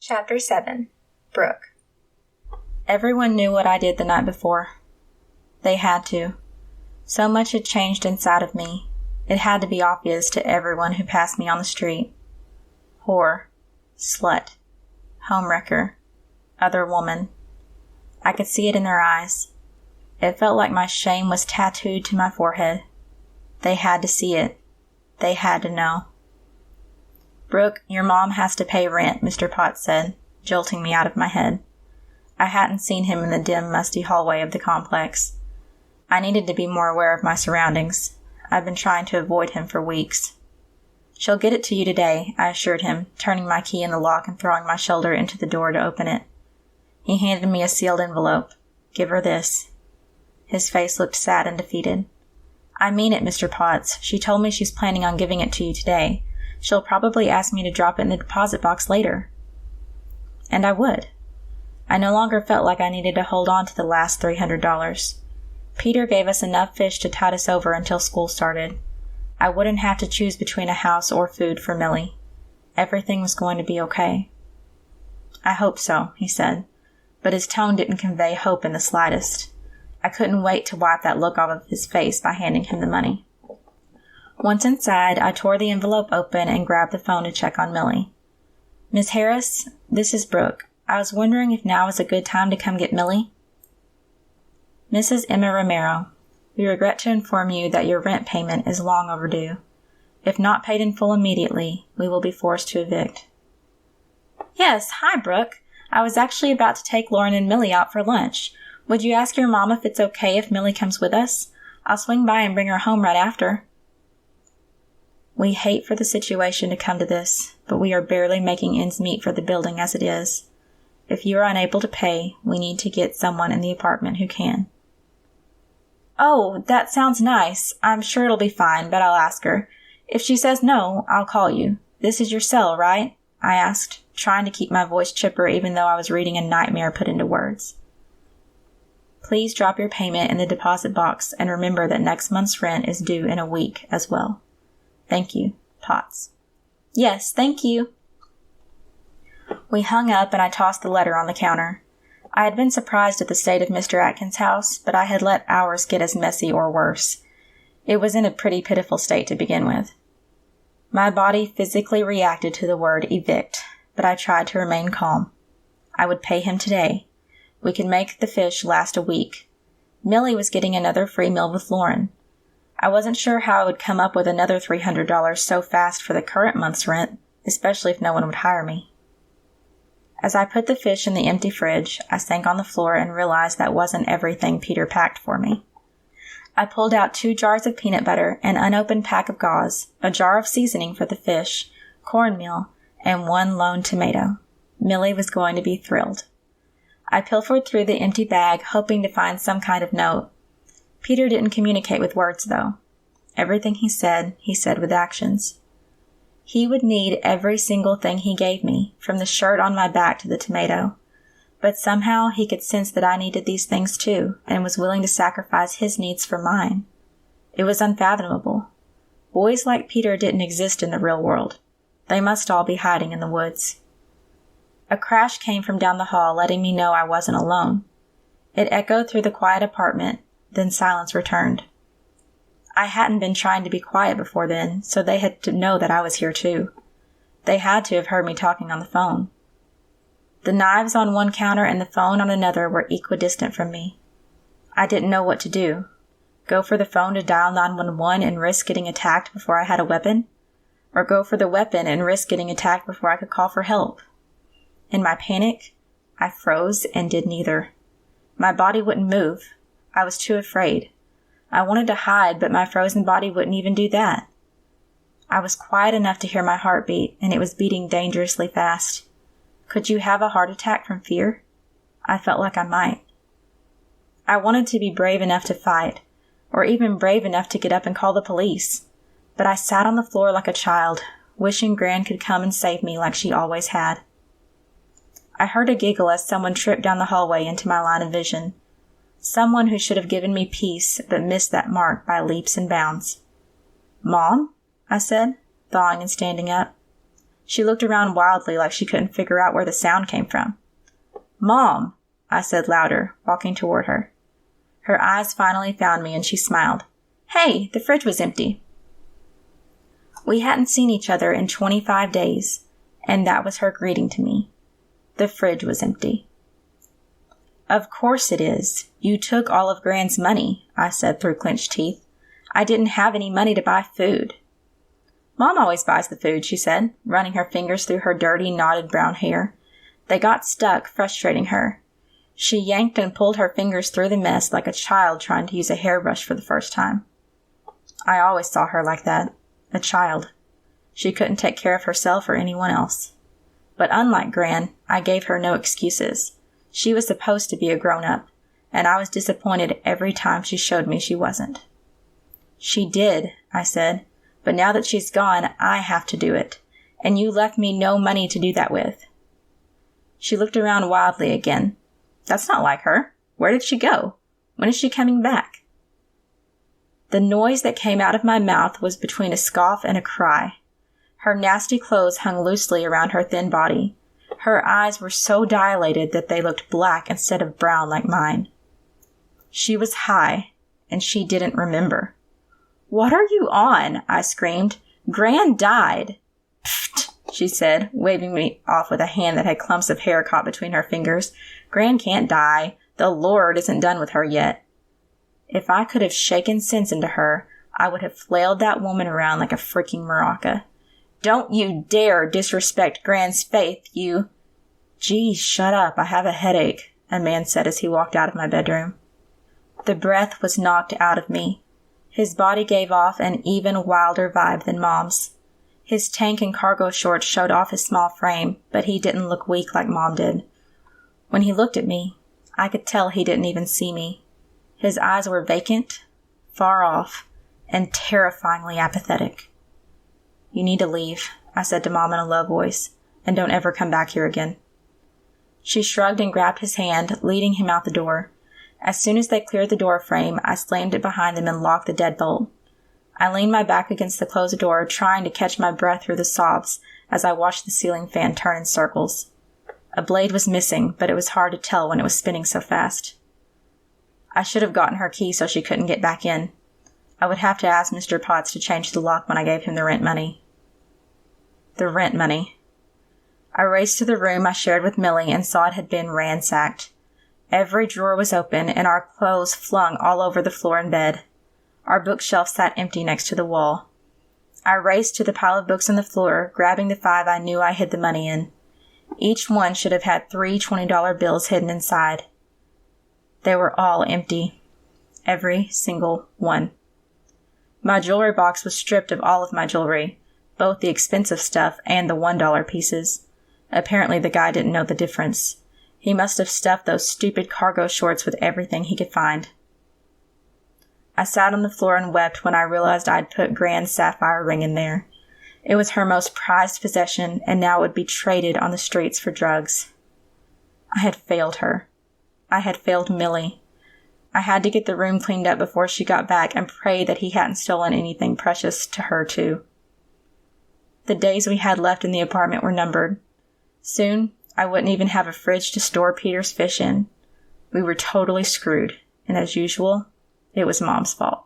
Chapter 7. Brooke. Everyone knew what I did the night before. They had to. So much had changed inside of me. It had to be obvious to everyone who passed me on the street. Whore, slut, homewrecker, other woman. I could see it in their eyes. It felt like my shame was tattooed to my forehead. They had to see it. They had to know. "Brooke, your mom has to pay rent," Mr. Potts said, jolting me out of my head. I hadn't seen him in the dim, musty hallway of the complex. I needed to be more aware of my surroundings. I'd been trying to avoid him for weeks. "She'll get it to you today," I assured him, turning my key in the lock and throwing my shoulder into the door to open it. He handed me a sealed envelope. "Give her this." His face looked sad and defeated. "I mean it, Mr. Potts. She told me she's planning on giving it to you today. She'll probably ask me to drop it in the deposit box later." And I would. I no longer felt like I needed to hold on to the last $300. Peter gave us enough fish to tide us over until school started. I wouldn't have to choose between a house or food for Millie. Everything was going to be okay. "I hope so," he said, but his tone didn't convey hope in the slightest. I couldn't wait to wipe that look off of his face by handing him the money. Once inside, I tore the envelope open and grabbed the phone to check on Millie. "Miss Harris, this is Brooke. I was wondering if now is a good time to come get Millie." "Mrs. Emma Romero, we regret to inform you that your rent payment is long overdue. If not paid in full immediately, we will be forced to evict." "Yes, hi, Brooke. I was actually about to take Lauren and Millie out for lunch. Would you ask your mom if it's okay if Millie comes with us? I'll swing by and bring her home right after." We hate for the situation to come to this, but we are barely making ends meet for the building as it is. If you are unable to pay, we need to get someone in the apartment who can. "Oh, that sounds nice. I'm sure it'll be fine, but I'll ask her. If she says no, I'll call you. This is your cell, right?" I asked, trying to keep my voice chipper even though I was reading a nightmare put into words. "Please drop your payment in the deposit box and remember that next month's rent is due in a week as well. Thank you, Potts." "Yes, thank you." We hung up and I tossed the letter on the counter. I had been surprised at the state of Mr. Atkins' house, but I had let ours get as messy or worse. It was in a pretty pitiful state to begin with. My body physically reacted to the word evict, but I tried to remain calm. I would pay him today. We could make the fish last a week. Millie was getting another free meal with Lauren. I wasn't sure how I would come up with another $300 so fast for the current month's rent, especially if no one would hire me. As I put the fish in the empty fridge, I sank on the floor and realized that wasn't everything Peter packed for me. I pulled out 2 jars of peanut butter, an unopened pack of gauze, a jar of seasoning for the fish, cornmeal, and 1 lone tomato. Millie was going to be thrilled. I pilfered through the empty bag, hoping to find some kind of note. Peter didn't communicate with words, though. Everything he said with actions. He would need every single thing he gave me, from the shirt on my back to the tomato. But somehow he could sense that I needed these things too, and was willing to sacrifice his needs for mine. It was unfathomable. Boys like Peter didn't exist in the real world. They must all be hiding in the woods. A crash came from down the hall, letting me know I wasn't alone. It echoed through the quiet apartment, then silence returned. I hadn't been trying to be quiet before then, so they had to know that I was here too. They had to have heard me talking on the phone. The knives on one counter and the phone on another were equidistant from me. I didn't know what to do. Go for the phone to dial 911 and risk getting attacked before I had a weapon? Or go for the weapon and risk getting attacked before I could call for help? In my panic, I froze and did neither. My body wouldn't move. I was too afraid. I wanted to hide, but my frozen body wouldn't even do that. I was quiet enough to hear my heartbeat, and it was beating dangerously fast. Could you have a heart attack from fear? I felt like I might. I wanted to be brave enough to fight, or even brave enough to get up and call the police. But I sat on the floor like a child, wishing Gran could come and save me like she always had. I heard a giggle as someone tripped down the hallway into my line of vision. Someone who should have given me peace, but missed that mark by leaps and bounds. "Mom?" I said, thawing and standing up. She looked around wildly like she couldn't figure out where the sound came from. "Mom," I said louder, walking toward her. Her eyes finally found me and she smiled. "Hey, the fridge was empty." We hadn't seen each other in 25 days, and that was her greeting to me. The fridge was empty. "Of course it is. You took all of Gran's money," I said through clenched teeth. "I didn't have any money to buy food." "Mom always buys the food," she said, running her fingers through her dirty, knotted brown hair. They got stuck, frustrating her. She yanked and pulled her fingers through the mess like a child trying to use a hairbrush for the first time. I always saw her like that, a child. She couldn't take care of herself or anyone else. But unlike Gran, I gave her no excuses. She was supposed to be a grown-up, and I was disappointed every time she showed me she wasn't. "She did," I said, "but now that she's gone, I have to do it, and you left me no money to do that with." She looked around wildly again. "That's not like her. Where did she go? When is she coming back?" The noise that came out of my mouth was between a scoff and a cry. Her nasty clothes hung loosely around her thin body. Her eyes were so dilated that they looked black instead of brown like mine. She was high, and she didn't remember. "What are you on?" I screamed. "Gran died." "Pfft," she said, waving me off with a hand that had clumps of hair caught between her fingers. "Gran can't die. The Lord isn't done with her yet." If I could have shaken sense into her, I would have flailed that woman around like a freaking maraca. "Don't you dare disrespect Gran's faith, you—" "Geez, shut up. I have a headache," a man said as he walked out of my bedroom. The breath was knocked out of me. His body gave off an even wilder vibe than Mom's. His tank and cargo shorts showed off his small frame, but he didn't look weak like Mom did. When he looked at me, I could tell he didn't even see me. His eyes were vacant, far off, and terrifyingly apathetic. "You need to leave," I said to Mom in a low voice, "and don't ever come back here again." She shrugged and grabbed his hand, leading him out the door. As soon as they cleared the door frame, I slammed it behind them and locked the deadbolt. I leaned my back against the closed door, trying to catch my breath through the sobs as I watched the ceiling fan turn in circles. A blade was missing, but it was hard to tell when it was spinning so fast. I should have gotten her key so she couldn't get back in. I would have to ask Mr. Potts to change the lock when I gave him the rent money. The rent money. I raced to the room I shared with Millie and saw it had been ransacked. Every drawer was open and our clothes flung all over the floor and bed. Our bookshelf sat empty next to the wall. I raced to the pile of books on the floor, grabbing the 5 I knew I hid the money in. Each one should have had 3 $20 bills hidden inside. They were all empty. Every single one. My jewelry box was stripped of all of my jewelry, both the expensive stuff and the $1 pieces. Apparently the guy didn't know the difference. He must have stuffed those stupid cargo shorts with everything he could find. I sat on the floor and wept when I realized I'd put Gran's sapphire ring in there. It was her most prized possession, and now it would be traded on the streets for drugs. I had failed her. I had failed Millie. I had to get the room cleaned up before she got back and pray that he hadn't stolen anything precious to her, too. The days we had left in the apartment were numbered. Soon, I wouldn't even have a fridge to store Peter's fish in. We were totally screwed, and as usual, it was Mom's fault.